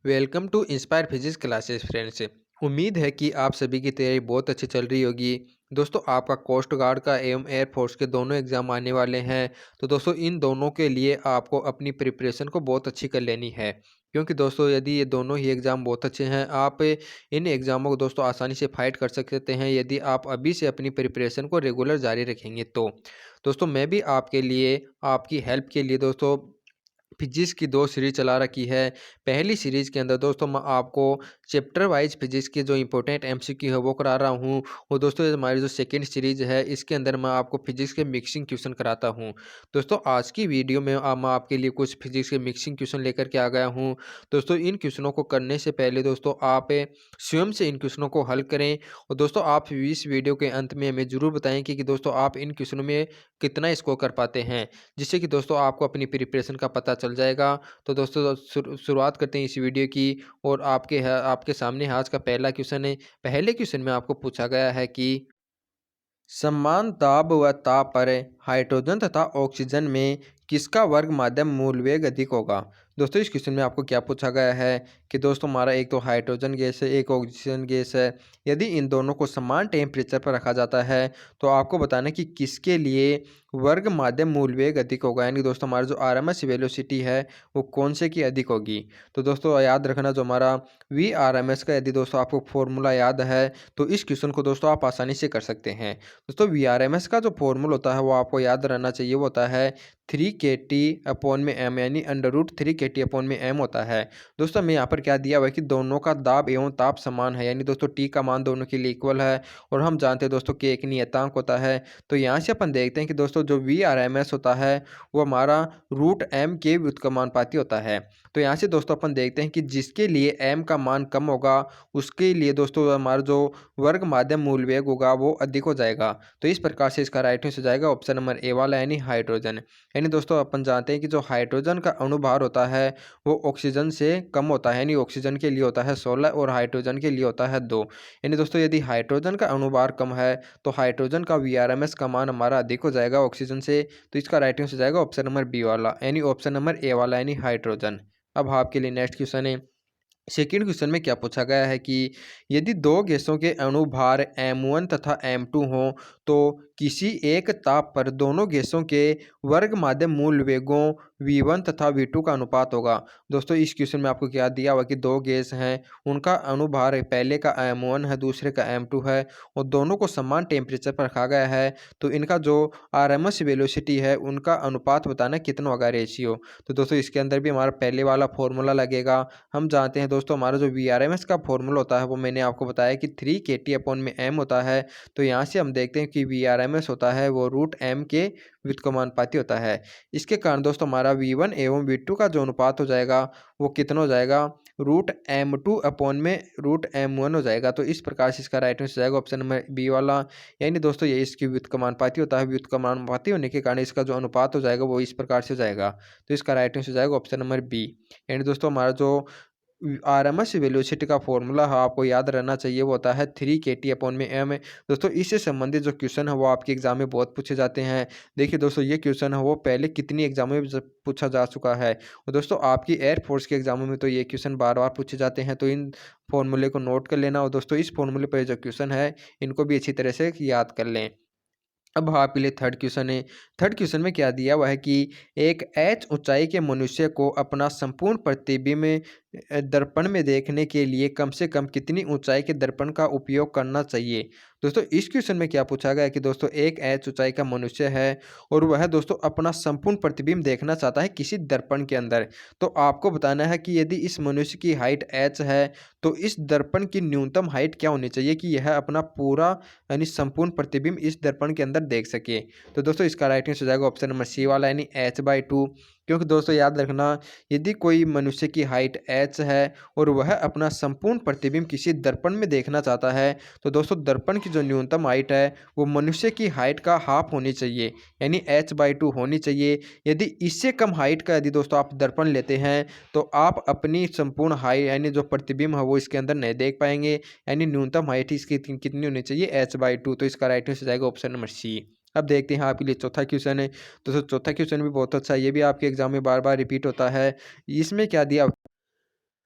Welcome to Inspire Physics classes friends. उम्मीद है कि आप सभी की तैयारी बहुत अच्छी चल रही होगी। दोस्तों, आपका कोस्ट गार्ड का एवं एयरफोर्स के दोनों एग्ज़ाम आने वाले हैं। तो दोस्तों, इन दोनों के लिए आपको अपनी प्रिपरेशन को बहुत अच्छी कर लेनी है, क्योंकि दोस्तों यदि ये दोनों ही एग्ज़ाम बहुत अच्छे हैं, आप इन एग्ज़ामों को दोस्तों आसानी से फाइट कर सकते हैं यदि आप अभी से अपनी प्रिपरेशन को रेगुलर जारी रखेंगे तो। दोस्तों, मैं भी आपके लिए आपकी हेल्प के लिए दोस्तों फिजिक्स की 2 सीरीज़ चला रखी है। पहली सीरीज़ के अंदर दोस्तों मैं आपको चैप्टर वाइज़ फिजिक्स के जो इम्पोर्टेंट एमसीक्यू है वो करा रहा हूँ, और दोस्तों ये हमारी जो सेकंड सीरीज़ है इसके अंदर मैं आपको फिजिक्स के मिक्सिंग क्वेश्चन कराता हूँ। दोस्तों, आज की वीडियो में मैं आपके लिए कुछ फिजिक्स के मिक्सिंग क्वेश्चन लेकर के आ गया हूँ। दोस्तों, इन क्वेश्चनों को करने से पहले दोस्तों आप स्वयं से इन क्वेश्चनों को हल करें, और दोस्तों आप इस वीडियो के अंत में हमें ज़रूर बताएँ कि दोस्तों आप इन क्वेश्चनों में कितना स्कोर कर पाते हैं, जिससे कि दोस्तों आपको अपनी प्रिपरेशन का पता चल जाएगा। तो दोस्तों शुरुआत करते हैं इस वीडियो की, और आपके सामने आज का पहला क्वेश्चन है। पहले क्वेश्चन में आपको पूछा गया है कि समान दाब व ताप पर हाइड्रोजन तथा ऑक्सीजन में किसका वर्ग माध्यम मूल वेग अधिक होगा। दोस्तों, इस क्वेश्चन में आपको क्या पूछा गया है कि दोस्तों हमारा एक तो हाइड्रोजन गैस है, एक ऑक्सीजन गैस है। यदि इन दोनों को समान टेम्परेचर पर रखा जाता है तो आपको बताना है कि किसके लिए वर्ग माध्यम मूल वेग अधिक होगा, यानी दोस्तों हमारा जो आरएमएस वेलोसिटी है वो कौन से की अधिक होगी। तो दोस्तों याद रखना, जो हमारा वी आर एम एस का यदि दोस्तों आपको फॉर्मूला याद है तो इस क्वेश्चन को दोस्तों आप आसानी से कर सकते हैं। दोस्तों, वीआरएमएस का जो फॉर्मूला होता है वो आपको याद रहना चाहिए, वो होता है 3kT/m, यानी √3kT/m होता है। दोस्तों, हमें यहाँ पर क्या दिया हुआ है कि दोनों का दाब एवं ताप समान है, यानी दोस्तों टी का मान दोनों के लिए इक्वल है, और हम जानते हैं दोस्तों के एक नियतांक होता है। तो यहाँ से अपन देखते हैं कि दोस्तों जो वीआरएमएस होता है वो हमारा √m के व्युत्क्रमानुपाती होता है। तो यहाँ से दोस्तों अपन देखते हैं कि जिसके लिए m का मान कम होगा उसके लिए दोस्तों हमारा जो वर्ग माध्यम मूल वेग होगा वो अधिक हो जाएगा। तो इस प्रकार से इसका राइट आंसर जाएगा ऑप्शन नंबर ए वाला, यानी हाइड्रोजन। यानी दोस्तों अपन जानते हैं कि जो हाइड्रोजन का अणुभार होता है वो ऑक्सीजन से कम होता है, यानी ऑक्सीजन के लिए होता है 16 और हाइड्रोजन के लिए होता है 2। यानी दोस्तों यदि हाइड्रोजन का अणुभार कम है तो हाइड्रोजन का वीआरएमएस का मान हमारा अधिक हो जाएगा ऑक्सीजन से। तो इसका राइट आंसर जाएगा ऑप्शन नंबर बी वाला, यानी ऑप्शन नंबर ए वाला, यानी हाइड्रोजन। अब आपके लिए नेक्स्ट क्वेश्चन है। सेकेंड क्वेश्चन में क्या पूछा गया है कि यदि दो गैसों के अणु भार m1 तथा m2 हों तो किसी एक ताप पर दोनों गैसों के वर्ग माध्यम मूल वेगों v1 तथा v2 का अनुपात होगा। दोस्तों, इस क्वेश्चन में आपको क्या दिया हुआ कि दो गैस हैं, उनका अणुभार पहले का m1 है, दूसरे का m2 है, और दोनों को समान टेम्परेचर पर रखा गया है। तो इनका जो आरएमएस वेलोसिटी है उनका अनुपात बताना कितना होगा, रेशियो। तो दोस्तों इसके अंदर भी हमारा पहले वाला फॉर्मूला लगेगा। हम जानते हैं दोस्तों हमारा जो वीआरएमएस का फॉर्मूला होता है वो मैंने आपको बताया कि 3kT/m होता है। तो यहाँ से हम देखते हैं कि वीआरएमएस होता है वो √m के व्युत्क्रमानुपाती होता है। इसके कारण दोस्तों हमारा v1 एवं v2 का जो अनुपात हो जाएगा वो कितना हो जाएगा, √m2/√m1 हो जाएगा। तो इस प्रकार से इसका राइट आंसर जाएगा ऑप्शन नंबर बी वाला, यानी दोस्तों ये इसकी व्युत्क्रमानुपाती होता है। व्युत्क्रमानुपाती होने के कारण इसका जो अनुपात हो जाएगा वो इस प्रकार से हो जाएगा। तो इसका राइट आंसर जाएगा ऑप्शन नंबर बी। यानी दोस्तों हमारा जो आरएमएस वेलोसिटी का फॉर्मूला है आपको याद रहना चाहिए, वो होता है 3kT/m। दोस्तों, इससे संबंधित जो क्वेश्चन है वो आपके एग्जाम में बहुत पूछे जाते हैं। देखिए दोस्तों, ये क्वेश्चन है वो पहले कितनी एग्जामों में पूछा जा चुका है, और दोस्तों आपकी एयरफोर्स के एग्जामों में तो ये क्वेश्चन बार बार पूछे जाते हैं। तो इन फॉर्मूले को नोट कर लेना, और दोस्तों इस फॉर्मूले पर जो क्वेश्चन है इनको भी अच्छी तरह से याद कर लें। अब आपके लिए थर्ड क्वेश्चन है। थर्ड क्वेश्चन में क्या दिया हुआ है कि एक एच ऊंचाई के मनुष्य को अपना संपूर्ण प्रतिबिंब दर्पण में देखने के लिए कम से कम कितनी ऊंचाई के दर्पण का उपयोग करना चाहिए। दोस्तों, इस क्वेश्चन में क्या पूछा गया है कि दोस्तों एक एच ऊंचाई का मनुष्य है और वह दोस्तों अपना संपूर्ण प्रतिबिंब देखना चाहता है किसी दर्पण के अंदर। तो आपको बताना है कि यदि इस मनुष्य की हाइट एच है तो इस दर्पण की न्यूनतम हाइट क्या होनी चाहिए कि यह अपना पूरा यानी संपूर्ण प्रतिबिंब इस दर्पण के अंदर देख सके। तो दोस्तों इसका राइट आंसर हो जाएगा ऑप्शन नंबर सी वाला, यानी h/2। क्योंकि दोस्तों याद रखना, यदि कोई मनुष्य की हाइट h है और वह अपना संपूर्ण प्रतिबिंब किसी दर्पण में देखना चाहता है तो दोस्तों दर्पण की जो न्यूनतम हाइट है वो मनुष्य की हाइट का हाफ होनी चाहिए, यानी h/2 होनी चाहिए। यदि इससे कम हाइट का यदि दोस्तों आप दर्पण लेते हैं तो आप अपनी संपूर्ण हाइट यानी जो प्रतिबिंब है वो इसके अंदर नहीं देख पाएंगे, यानी न्यूनतम हाइट इसकी कितनी होनी चाहिए, h/2। तो इसका राइट आंसर जाएगा ऑप्शन नंबर सी। अब देखते हैं आपके लिए चौथा क्वेश्चन है। दोस्तों चौथा क्वेश्चन भी बहुत अच्छा है, ये भी आपके एग्जाम में बार बार रिपीट होता है। इसमें क्या दिया,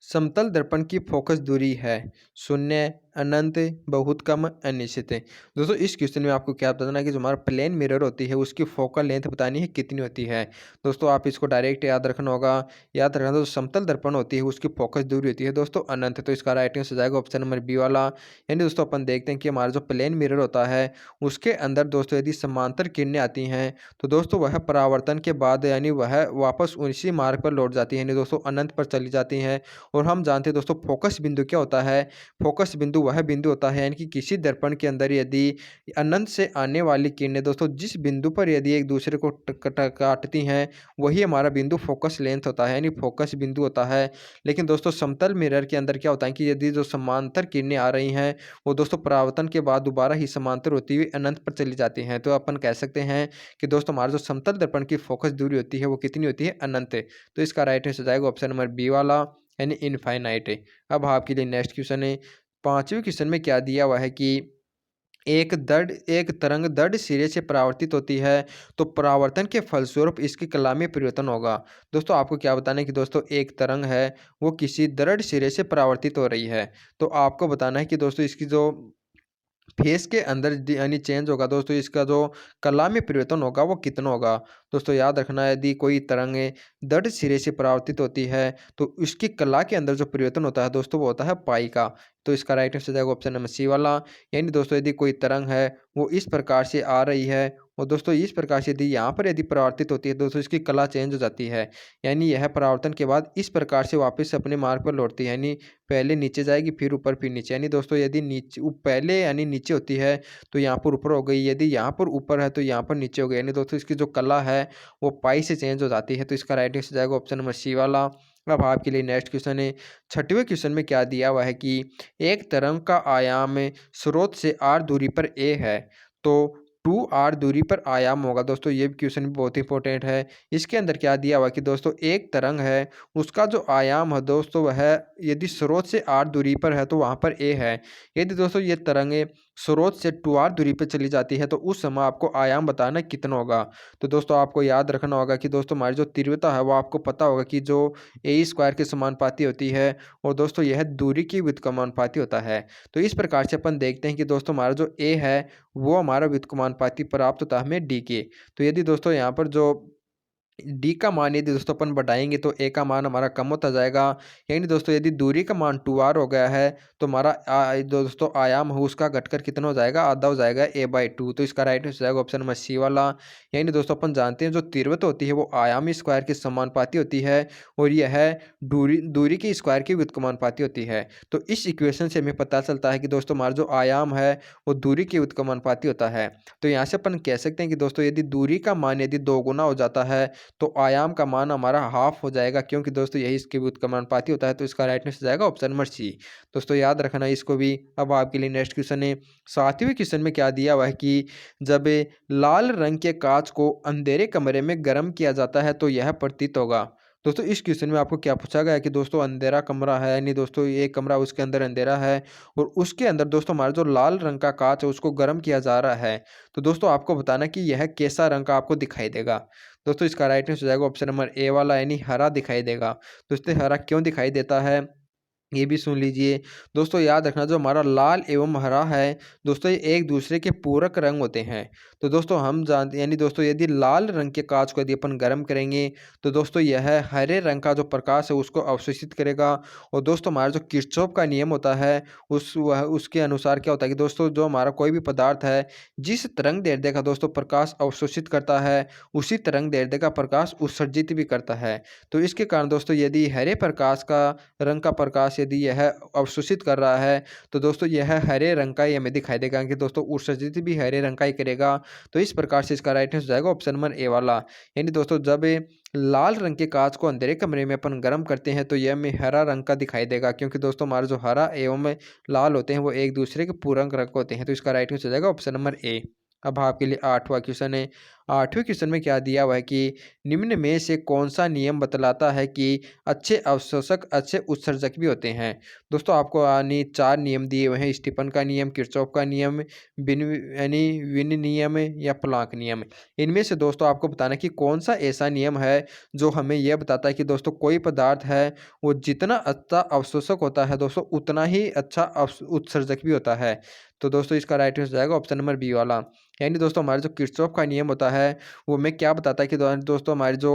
समतल दर्पण की फोकस दूरी है शून्य, अनंत, बहुत कम, अनिश्चित। दोस्तों इस क्वेश्चन में आपको क्या बताना है कि जो हमारा प्लेन मिरर होती है उसकी फोकल लेंथ बतानी है कितनी होती है। दोस्तों आप इसको डायरेक्ट याद रखना होगा। याद रखना, तो समतल दर्पण होती है उसकी फोकस दूरी होती है दोस्तों अनंत। तो इसका राइट आंसर हो जाएगा ऑप्शन नंबर बी वाला। यानी दोस्तों अपन देखते हैं कि हमारा जो प्लेन मिरर होता है उसके अंदर दोस्तों यदि समांतर किरणें आती हैं तो दोस्तों वह परावर्तन के बाद यानी वह वापस उसी मार्ग पर लौट जाती है, यानी दोस्तों अनंत पर चली जाती हैं। और हम जानते हैं दोस्तों फोकस बिंदु क्या होता है। फोकस बिंदु वह बिंदु होता है यानी कि किसी दर्पण के अंदर यदि अनंत से आने वाली किरणें दोस्तों जिस बिंदु पर यदि एक दूसरे को काटती हैं वही हमारा बिंदु फोकस लेंथ होता है, यानी फोकस बिंदु होता है। लेकिन दोस्तों समतल मिरर के अंदर क्या होता है कि यदि जो समांतर किरणें आ रही हैं वो दोस्तों परावर्तन के बाद दोबारा ही समांतर होती हुई अनंत पर चली जाती हैं, तो अपन कह सकते हैं कि दोस्तों हमारा जो समतल दर्पण की फोकस दूरी होती है वो कितनी होती है, अनंत। तो इसका राइट आंसर हो जाएगा ऑप्शन नंबर बी वाला, यानी इनफाइनाइट है। अब आपके लिए नेक्स्ट क्वेश्चन है। पांचवें क्वेश्चन में क्या दिया हुआ है कि एक तरंग दृढ़ सिरे से परावर्तित होती है तो परावर्तन के फलस्वरूप इसकी कला में परिवर्तन होगा। दोस्तों आपको क्या बताना है कि दोस्तों एक तरंग है वो किसी दृढ़ सिरे से परावर्तित हो रही है, तो आपको बताना है कि दोस्तों इसकी जो फेस के अंदर यानी चेंज होगा दोस्तों, इसका जो कला में परिवर्तन होगा वो कितना होगा। दोस्तों याद रखना, यदि कोई तरंगें दृढ़ सिरे से परावर्तित होती है तो उसकी कला के अंदर जो परिवर्तन होता है दोस्तों वो होता है पाई का। तो इसका राइट आंसर हो जाएगा ऑप्शन नंबर सी वाला। यानी दोस्तों यदि कोई तरंग है वो इस प्रकार से आ रही है और दोस्तों इस प्रकार से यदि यहाँ पर यदि परावर्तित होती है दोस्तों इसकी कला चेंज हो जाती है, यानी यह परावर्तन के बाद इस प्रकार से वापस अपने मार्ग पर लौटती है, यानी पहले नीचे जाएगी फिर ऊपर फिर नीचे। यानी दोस्तों यदि नीचे पहले यानी नीचे होती है तो यहाँ पर ऊपर हो गई, यदि यहाँ पर ऊपर है तो यहाँ पर नीचे हो गई, यानी दोस्तों इसकी जो कला है वो पाई से चेंज हो जाती है। तो इसका राइट आंसर जाएगा ऑप्शन नंबर सी वाला। अब आपके लिए नेक्स्ट क्वेश्चन है। छठवें क्वेश्चन में क्या दिया हुआ है कि एक तरंग का आयाम स्रोत से आर दूरी पर ए है तो 2r दूरी पर आयाम होगा। दोस्तों ये क्वेश्चन भी बहुत इंपॉर्टेंट है। इसके अंदर क्या दिया हुआ है कि दोस्तों एक तरंग है उसका जो आयाम है दोस्तों वह यदि स्रोत से r दूरी पर है तो वहाँ पर a है। यदि दोस्तों ये तरंगें स्रोत से 2r दूरी पर चली जाती है तो उस समय आपको आयाम बताना कितना होगा। तो दोस्तों आपको याद रखना होगा कि दोस्तों हमारी जो तीव्रता है वो आपको पता होगा कि जो ए स्क्वायर के समानुपाती होती है और दोस्तों यह दूरी की व्युत्क्रमानुपाती होता है। तो इस प्रकार से अपन देखते हैं कि दोस्तों हमारा जो ए है वो हमारा व्युत्क्रमानुपाती प्राप्त होता है हमें डी के। तो यदि दोस्तों यहाँ पर जो डी का मान यदि दोस्तों अपन बढ़ाएंगे तो ए का मान हमारा कम होता जाएगा। यानी दोस्तों यदि दूरी का मान 2r हो गया है तो हमारा दोस्तों आयाम हो उसका घटकर कितना हो जाएगा, आधा हो जाएगा a/2। तो इसका राइट आंसर हो जाएगा ऑप्शन नंबर सी वाला। यानी दोस्तों अपन जानते हैं जो तीव्रता होती है वो आयामी स्क्वायर के समानुपाती होती है और यह दूरी दूरी के स्क्वायर की व्युत्क्रमानुपाती होती है। तो इस इक्वेशन से हमें पता चलता है कि दोस्तों हमारा जो आयाम है वो दूरी के व्युत्क्रमानुपाती होता है। तो यहाँ से अपन कह सकते हैं कि दोस्तों यदि दूरी का मान यदि 2 गुना हो जाता है तो आयाम का मान हमारा हाफ हो जाएगा, क्योंकि दोस्तों यही इसके व्युत्क्रमानुपाती होता है। तो इसका राइट आंसर जाएगा ऑप्शन नंबर सी। दोस्तों याद रखना इसको भी। अब आपके लिए नेक्स्ट क्वेश्चन है। सातवें क्वेश्चन में क्या दिया हुआ है कि जब लाल रंग के कांच को अंधेरे कमरे में गर्म किया जाता है तो यह प्रतीत होगा। दोस्तों इस क्वेश्चन में आपको क्या पूछा गया है कि दोस्तों अंधेरा कमरा है, यानी दोस्तों ये कमरा उसके अंदर अंधेरा है और उसके अंदर दोस्तों हमारा जो लाल रंग का कांच है उसको गर्म किया जा रहा है। तो दोस्तों आपको बताना कि यह कैसा रंग का आपको दिखाई देगा। दोस्तों इसका राइट आंसर हो जाएगा ऑप्शन नंबर ए वाला, यानी हरा दिखाई देगा। दोस्तों हरा क्यों दिखाई देता है ये भी सुन लीजिए। दोस्तों याद रखना जो हमारा लाल एवं हरा है दोस्तों ये एक दूसरे के पूरक रंग होते हैं। तो दोस्तों हम जानते यानी दोस्तों यदि लाल रंग के कांच को यदि अपन गर्म करेंगे तो दोस्तों यह हरे रंग का जो प्रकाश है उसको अवशोषित करेगा। और दोस्तों हमारा जो किरचॉफ का नियम होता है उसके अनुसार क्या होता है कि दोस्तों जो हमारा कोई भी पदार्थ है जिस तरंग दैर्ध्य का दोस्तों प्रकाश अवशोषित करता है उसी तरंग दैर्ध्य का प्रकाश उत्सर्जित भी करता है। तो इसके कारण दोस्तों यदि हरे प्रकाश का रंग का प्रकाश यदि यह अवशोषित कर रहा है तो दोस्तों यह हरे रंग का ही हमें दिखाई देगा कि दोस्तों उत्सर्जित भी हरे रंग का ही करेगा। तो इस प्रकार से इसका राइट आंसर जाएगा ऑप्शन नंबर ए वाला। यानी दोस्तों जब लाल रंग के कांच को अंधेरे कमरे में अपन गर्म करते हैं तो यह हमें हरा रंग का दिखाई देगा, क्योंकि दोस्तों हमारे जो हरा एवं लाल होते हैं वो एक दूसरे के पूरक रंग होते हैं। तो इसका राइट आंसर जाएगा ऑप्शन नंबर ए। अब आपके लिए आठवां क्वेश्चन है। 8वें क्वेश्चन में क्या दिया हुआ है कि निम्न में से कौन सा नियम बतलाता है कि अच्छे अवशोषक अच्छे उत्सर्जक भी होते हैं। दोस्तों आपको यानी 4 नियम दिए हुए हैं, स्टीफन का नियम, किरचॉफ का नियम, विन नियम या प्लांक नियम। इनमें से दोस्तों आपको बताना है कि कौन सा ऐसा नियम है जो हमें यह बताता है कि दोस्तों कोई पदार्थ है वो जितना अच्छा अवशोषक होता है दोस्तों उतना ही अच्छा उत्सर्जक भी होता है। तो दोस्तों इसका राइट आंसर हो जाएगा ऑप्शन नंबर बी वाला। यानी दोस्तों हमारा जो किरचॉफ का नियम होता है वो हमें क्या बताता है कि दोस्तों हमारी जो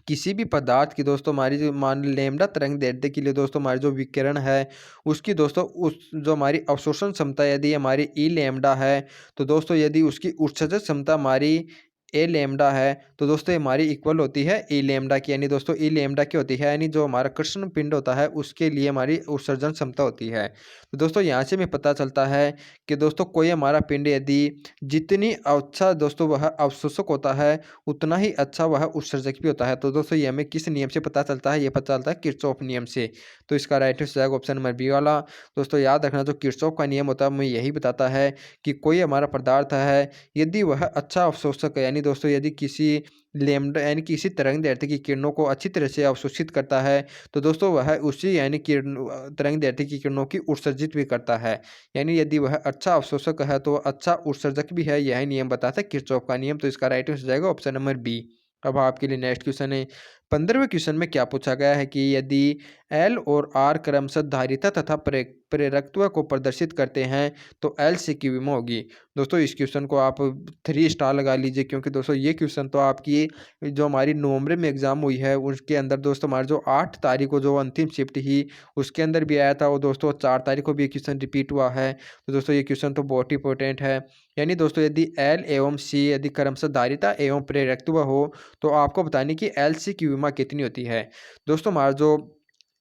किसी भी पदार्थ की दोस्तों हमारी जो मान लैम्बडा तरंग दैर्ध्य के लिए दोस्तों हमारी जो विकिरण है उसकी दोस्तों उस जो हमारी अवशोषण क्षमता यदि हमारी ई लैम्बडा है तो दोस्तों यदि उसकी उत्सर्जक क्षमता हमारी ए लैम्बडा है तो दोस्तों ये हमारी इक्वल होती है ई लैम्बडा की। यानी दोस्तों ई लैम्बडा की होती है यानी जो हमारा कृष्ण पिंड होता है उसके लिए हमारी उत्सर्जन क्षमता होती है। तो दोस्तों यहाँ से हमें पता चलता है कि दोस्तों कोई हमारा पिंड यदि जितनी अच्छा दोस्तों वह अवशोषक होता है उतना ही अच्छा वह उत्सर्जक भी होता है। तो दोस्तों ये हमें किस नियम से पता चलता है, ये पता चलता है किरचॉफ नियम से। तो इसका राइट आंसर जाएगा ऑप्शन नंबर बी वाला। दोस्तों याद रखना जो किरचॉफ का नियम होता है हमें यही बताता है कि कोई हमारा पदार्थ है यदि वह अच्छा अवशोषक है यानी दोस्तों यदि किसी लैम्बडा यानी किसी तरंग दैर्ध्य की किरणों को अच्छी तरह से अवशोषित करता है तो दोस्तों वह उसी यानी किरण तरंग दैर्ध्य की किरणों की उत्सर्जित भी करता है। यानी यदि वह अच्छा अवशोषक है तो अच्छा उत्सर्जक भी है, यह नियम बताता है किरचॉफ का नियम। तो इसका राइट आंसर जाएगा ऑप्शन नंबर बी। अब आपके लिए नेक्स्ट क्वेश्चन है 15वें क्वेश्चन में क्या पूछा गया है कि यदि एल और आर क्रमशः धारिता तथा प्रेरकत्व को प्रदर्शित करते हैं तो एल से की विमा होगी। दोस्तों इस क्वेश्चन को आप 3 स्टार लगा लीजिए क्योंकि दोस्तों ये क्वेश्चन तो आपकी जो हमारी नवंबर में एग्जाम हुई है उसके अंदर दोस्तों हमारे जो 8 तारीख को जो अंतिम शिफ्ट ही उसके अंदर भी आया था, वो दोस्तों 4 तारीख को भी ये क्वेश्चन रिपीट हुआ है। तो दोस्तों ये क्वेश्चन तो बहुत ही इंपॉर्टेंट है। यानी दोस्तों यदि एल एवं सी यदि क्रमशः धारिता एवं प्रेरकत्व हो तो आपको बताने की एल सी की विमा कितनी होती है। दोस्तों हमारा जो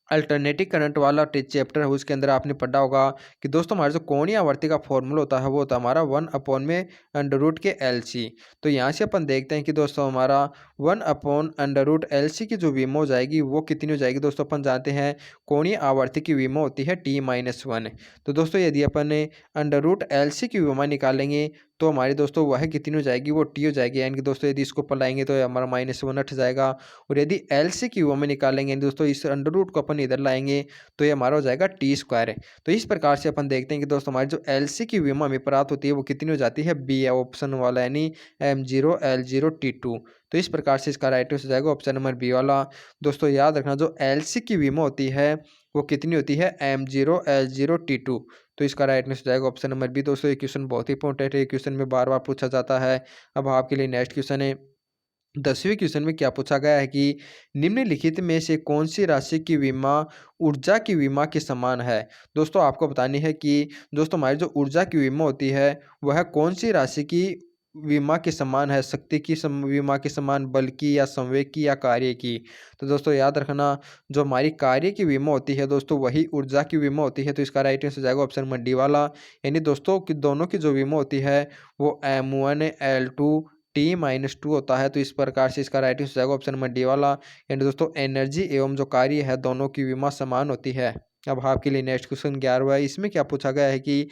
अल्टरनेटिव करंट वाला चैप्टर है उसके अंदर आपने पढ़ा होगा कि दोस्तों हमारा जो कोणीय आवर्ती का फॉर्मूला होता है वो होता है हमारा 1 में अंडर रूट के एल सी। तो यहाँ से अपन देखते हैं कि दोस्तों हमारा 1 अंडर रूट एल सी की जो विमा हो जाएगी वो कितनी हो जाएगी। दोस्तों अपन जानते हैं कोणीय आवर्ती की विमा होती है t-1। तो दोस्तों यदि अपन अंडर रूट एल सी की विमा निकालेंगे तो हमारी दोस्तों वह कितनी हो जाएगी, वो टी हो जाएगी। यानी कि दोस्तों यदि इसको पढ़ाएंगे तो हमारा -1 हट जाएगा। और यदि एल सी की विमा में निकालेंगे दोस्तों इस अंडर रूट को अपन इधर लाएंगे तो ये हमारा हो जाएगा t²। तो इस प्रकार से अपन देखते हैं कि दोस्तों हमारी जो एल सी की विमा हमें प्राप्त होती है वो कितनी हो जाती है, बी ऑप्शन वाला यानी M0L0T2। तो इस प्रकार से इसका राइट आंसर हो जाएगा ऑप्शन नंबर बी वाला। दोस्तों याद रखना जो एल सी की विमा होती है वो कितनी होती है, M0L0T2। तो इसका राइट आंसर जाएगा ऑप्शन नंबर बी। दोस्तों ये क्वेश्चन बहुत ही इंपॉर्टेंट है, ये क्वेश्चन में बार बार पूछा जाता है। अब आपके लिए नेक्स्ट क्वेश्चन है 10वें क्वेश्चन में क्या पूछा गया है कि निम्नलिखित में से कौन सी राशि की विमा ऊर्जा की विमा के समान है। दोस्तों आपको बतानी है कि दोस्तों हमारी जो ऊर्जा की विमा होती है वह कौन सी राशि की विमा के समान है, शक्ति की विमा के समान, बल की या संवेग की या कार्य की। तो दोस्तों याद रखना जो हमारी कार्य की बीमा होती है दोस्तों वही ऊर्जा की बीमा होती है। तो इसका राइट आंसर जाएगा ऑप्शन नंबर डी वाला। यानी दोस्तों कि दोनों की जो बीमा होती है वो M1L2 T-2 होता है। तो इस प्रकार से इसका राइट आंसर जाएगा ऑप्शन नंबर डी वाला। यानी दोस्तों एनर्जी एवं जो कार्य है दोनों की बीमा समान होती है। अब आपके लिए नेक्स्ट क्वेश्चन 11वां है, इसमें क्या पूछा गया है कि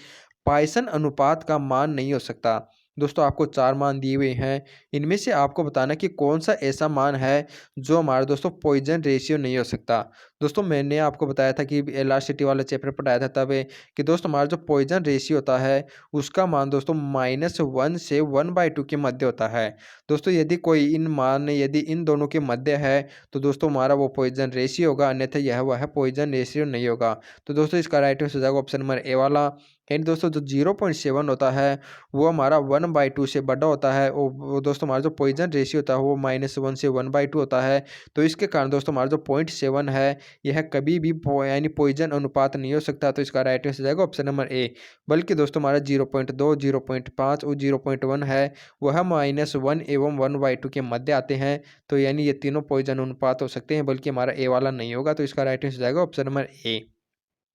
पॉइसन अनुपात का मान नहीं हो सकता। दोस्तों आपको 4 मान दिए हुए हैं, इनमें से आपको बताना कि कौन सा ऐसा मान है जो हमारा दोस्तों पॉइजन रेशियो नहीं हो सकता। दोस्तों मैंने आपको बताया था कि इलास्टिसिटी वाला चैप्टर पढ़ाया था तब कि दोस्तों हमारा जो पॉइजन रेशियो होता है उसका मान दोस्तों -1 से 1/2 के मध्य होता है। दोस्तों यदि कोई इन मान यदि इन दोनों के मध्य है तो दोस्तों हमारा वो पॉइजन रेशियो होगा, अन्यथा यह वह पॉइजन रेशियो नहीं होगा। तो दोस्तों इसका राइट आंसर हो जाएगा ऑप्शन नंबर ए वाला। यानी दोस्तों जो 0.7 होता है वो हमारा 1/2 से बड़ा होता है। वो दोस्तों हमारा जो पॉइजन रेशियो होता है वो -1 से 1/2 होता है। तो इसके कारण दोस्तों हमारा जो 0.7 है यह कभी भी यानी पॉइजन अनुपात नहीं हो सकता। तो इसका राइट आंसर जाएगा ऑप्शन नंबर ए। बल्कि दोस्तों हमारा 0.2, 0.5 और 0.1 है वह -1 एवं 1/2 के मध्य आते हैं। तो यानी ये तीनों पॉइजन अनुपात हो सकते हैं, बल्कि हमारा ए वाला नहीं होगा। तो इसका राइट आंसर जाएगा ऑप्शन नंबर ए।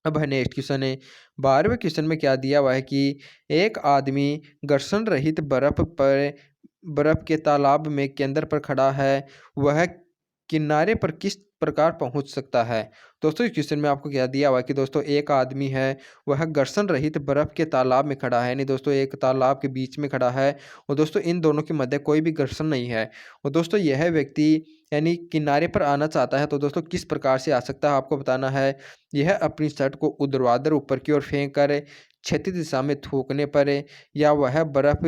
अब है नेक्स्ट क्वेश्चन है 12वें क्वेश्चन में क्या दिया हुआ है कि एक आदमी घर्षण रहित बर्फ के तालाब में केंद्र पर खड़ा है। वह किनारे पर किस प्रकार पहुंच सकता है। दोस्तों इस क्वेश्चन में आपको क्या दिया हुआ है कि दोस्तों एक आदमी है, वह घर्षण रहित बर्फ के तालाब में खड़ा है, यानी दोस्तों एक तालाब के बीच में खड़ा है और दोस्तों इन दोनों के मध्य कोई भी घर्षण नहीं है और दोस्तों यह व्यक्ति यानी किनारे पर आना चाहता है, तो दोस्तों किस प्रकार से आ सकता है आपको बताना है। यह अपनी शर्ट को ऊर्ध्वाधर ऊपर की ओर फेंक कर क्षैतिज दिशा में थूकने पर, या वह बर्फ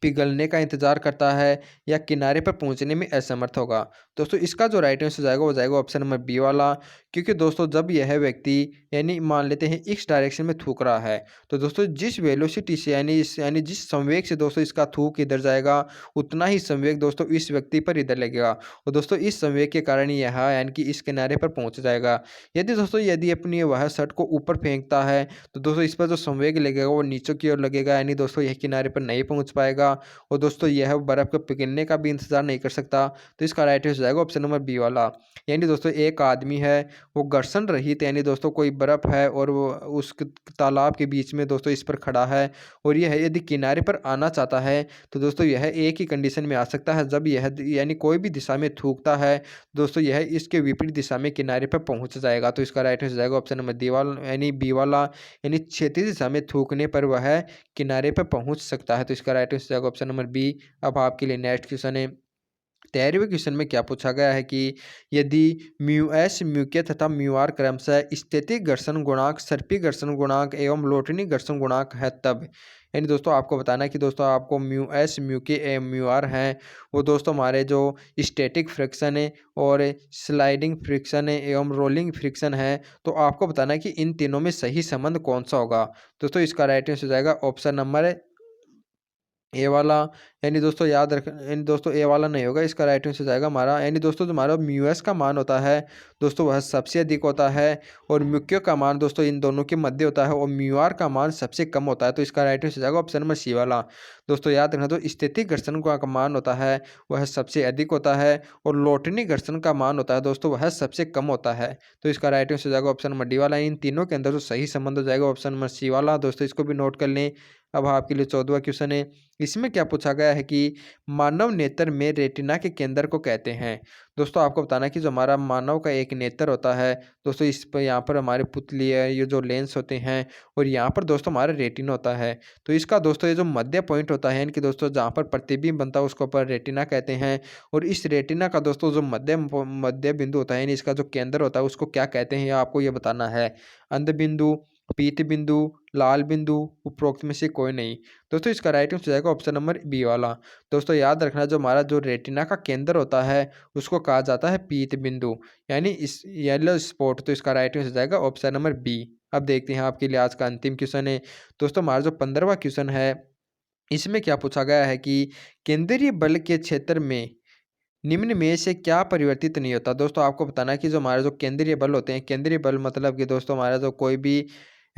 पिघलने का इंतजार करता है, या किनारे पर पहुंचने में असमर्थ होगा। दोस्तों इसका जो राइट आंसर जाएगा वो जाएगा ऑप्शन नंबर बी वाला, क्योंकि दोस्तों जब यह व्यक्ति यानी मान लेते हैं इस डायरेक्शन में थूक रहा है, तो दोस्तों जिस वेलोसिटी से यानी जिस संवेग से दोस्तों इसका थूक इधर जाएगा, उतना ही संवेग दोस्तों इस व्यक्ति पर इधर लगेगा और दोस्तों इस संवेग के कारण यह यानी कि इस किनारे पर पहुंच जाएगा। यदि अपनी वह शर्ट को ऊपर फेंकता है, तो दोस्तों इस पर जो संवेग लगेगा वो नीचे की ओर लगेगा, यानी दोस्तों यह किनारे पर नहीं पहुंच पाएगा और दोस्तों यह बर्फ को पिघलने का भी इंतजार नहीं कर सकता। तो इसका राइट आंसर जाएगा ऑप्शन नंबर बी वाला। यानी दोस्तों एक आदमी है, वो घर्षण रहित यानी दोस्तों कोई बर्फ है और वो उस तालाब के बीच में दोस्तों इस पर खड़ा है और यह यदि किनारे पर आना चाहता है, तो दोस्तों यह एक ही कंडीशन में आ सकता है, जब यह यानी कोई भी दिशा में थूकता है, दोस्तों यह इसके विपरीत दिशा में किनारे पर पहुंच जाएगा। तो इसका राइट आंसर जाएगा ऑप्शन नंबर डी वाला यानी बी वाला, यानी क्षैतिज दिशा में थूकने पर वह किनारे पर पहुंच सकता है। तो इसका राइट आंसर जाएगा ऑप्शन नंबर बी। अब आपके लिए नेक्स्ट क्वेश्चन है। 13वें क्वेश्चन में क्या पूछा गया है कि यदि म्यू एस, म्यू के तथा म्यू आर क्रमशः स्थैतिक घर्षण गुणांक, सर्पी घर्षण गुणांक एवं लोटनी घर्षण गुणांक है तब, यानी दोस्तों आपको बताना है कि दोस्तों आपको म्यू एस, म्यू के एवं म्यू आर हैं, वो दोस्तों हमारे जो स्टैटिक फ्रिक्शन है और स्लाइडिंग फ्रिक्शन है एवं रोलिंग फ्रिक्शन है, तो आपको बताना है कि इन तीनों में सही संबंध कौन सा होगा। दोस्तों इसका राइट आंसर हो जाएगा ऑप्शन नंबर ए वाला, यानी दोस्तों याद रख यानी दोस्तों ए वाला नहीं होगा, इसका राइट आंसर जाएगा हमारा, यानी दोस्तों जो हमारा म्यू एस का मान होता है दोस्तों वह सबसे अधिक होता है और म्यू क्यू का मान दोस्तों इन दोनों के मध्य होता है और म्यू आर का मान सबसे कम होता है। तो इसका राइट आंसर जाएगा ऑप्शन नंबर सी वाला। दोस्तों याद रखना, तो स्थितिक घर्षण का मान होता है वह सबसे अधिक होता है और लोटनी घर्षण का मान होता है दोस्तों वह सबसे कम होता है। तो इसका राइट आंसर जाएगा ऑप्शन नंबर डी वाला। इन तीनों के अंदर जो सही संबंध हो जाएगा ऑप्शन नंबर सी वाला। दोस्तों इसको भी नोट कर लें। अब आपके लिए 14वां क्वेश्चन है। इसमें क्या पूछा गया है कि मानव नेत्र में रेटिना के केंद्र को कहते हैं। दोस्तों आपको बताना है कि जो हमारा मानव का एक नेत्र होता है दोस्तों, इस पर यहाँ पर हमारे पुतली है, ये जो लेंस होते हैं और यहाँ पर दोस्तों हमारा रेटिना होता है। तो इसका दोस्तों ये जो मध्य पॉइंट होता है इनकी दोस्तों जहाँ पर प्रतिबिंब बनता है उसको पर रेटिना कहते हैं और इस रेटिना का दोस्तों जो मध्य बिंदु होता है यानी इसका जो केंद्र होता है उसको क्या कहते हैं, आपको ये बताना है। अंध बिंदु, पीत बिंदु, लाल बिंदु, उपरोक्त में से कोई नहीं। दोस्तों इसका राइट आंसर जाएगा ऑप्शन नंबर बी वाला। दोस्तों याद रखना, जो हमारा जो रेटिना का केंद्र होता है उसको कहा जाता है पीत बिंदु, यानी इस येलो स्पॉट। तो इसका राइट आंसर जाएगा ऑप्शन नंबर बी। अब देखते हैं आपके लिए आज का अंतिम क्वेश्चन है। दोस्तों हमारा जो 15वां क्वेश्चन है, इसमें क्या पूछा गया है कि केंद्रीय बल के क्षेत्र में निम्न में से क्या परिवर्तित नहीं होता। दोस्तों आपको बताना है कि जो हमारे जो केंद्रीय बल होते हैं, केंद्रीय बल मतलब कि दोस्तों हमारा जो कोई भी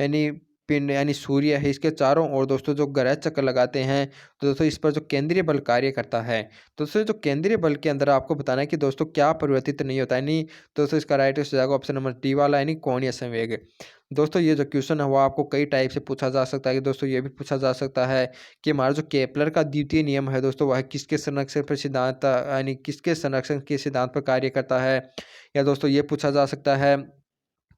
यानी पिंड यानी सूर्य है, इसके चारों ओर दोस्तों जो ग्रह चक्कर लगाते हैं, तो दोस्तों इस पर जो केंद्रीय बल कार्य करता है, तो दोस्तों जो केंद्रीय बल के अंदर आपको बताना है कि दोस्तों क्या परिवर्तित नहीं होता है। यानी दोस्तों इसका राइट आंसर जाएगा ऑप्शन नंबर डी वाला, यानी कोणीय संवेग। दोस्तों ये जो क्वेश्चन है वो आपको कई टाइप से पूछा जा सकता है कि दोस्तों ये भी पूछा जा सकता है कि हमारा जो केपलर का द्वितीय नियम है दोस्तों वह किसके संरक्षण पर सिद्धांत यानी किसके संरक्षण के सिद्धांत पर कार्य करता है, या दोस्तों ये पूछा जा सकता है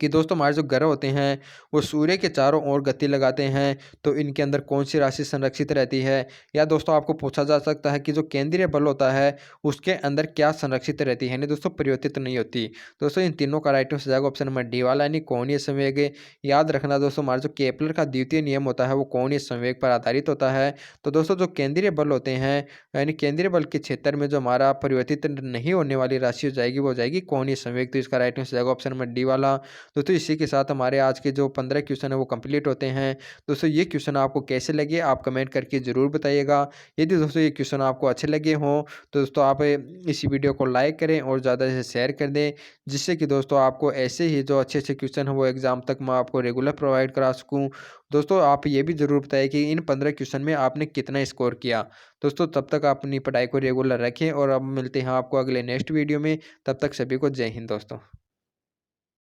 कि दोस्तों हमारे जो ग्रह होते हैं वो सूर्य के चारों ओर गति लगाते हैं, तो इनके अंदर कौन सी राशि संरक्षित रहती है, या दोस्तों आपको पूछा जा सकता है कि जो केंद्रीय बल होता है उसके अंदर क्या संरक्षित रहती है, यानी दोस्तों परिवर्तित नहीं होती। दोस्तों इन तीनों का राइट आंसर जाएगा ऑप्शन नंबर डी वाला, यानी कोणीय संवेग। याद रखना दोस्तों, हमारा जो केपलर का द्वितीय नियम होता है वो कोणीय संवेग पर आधारित होता है। तो दोस्तों जो केंद्रीय बल होते हैं यानी केंद्रीय बल के क्षेत्र में जो हमारा परिवर्तित नहीं होने वाली राशि हो जाएगी वो हो जाएगी कोणीय संवेग। तो इसका राइट आंसर जाएगा ऑप्शन नंबर डी वाला। दोस्तों इसी के साथ हमारे आज के जो 15 क्वेश्चन है वो कंप्लीट होते हैं। दोस्तों ये क्वेश्चन आपको कैसे लगे आप कमेंट करके ज़रूर बताइएगा। यदि दोस्तों ये क्वेश्चन आपको अच्छे लगे हों तो दोस्तों आप इस वीडियो को लाइक करें और ज़्यादा से शेयर कर दें, जिससे कि दोस्तों आपको ऐसे ही जो अच्छे अच्छे क्वेश्चन हैं वो एग्ज़ाम तक मैं आपको रेगुलर प्रोवाइड करा सकूँ। दोस्तों आप ये भी ज़रूर बताएं कि इन 15 क्वेश्चन में आपने कितना स्कोर किया। दोस्तों तब तक आप अपनी पढ़ाई को रेगुलर रखें और अब मिलते हैं आपको अगले नेक्स्ट वीडियो में। तब तक सभी को जय हिंद दोस्तों।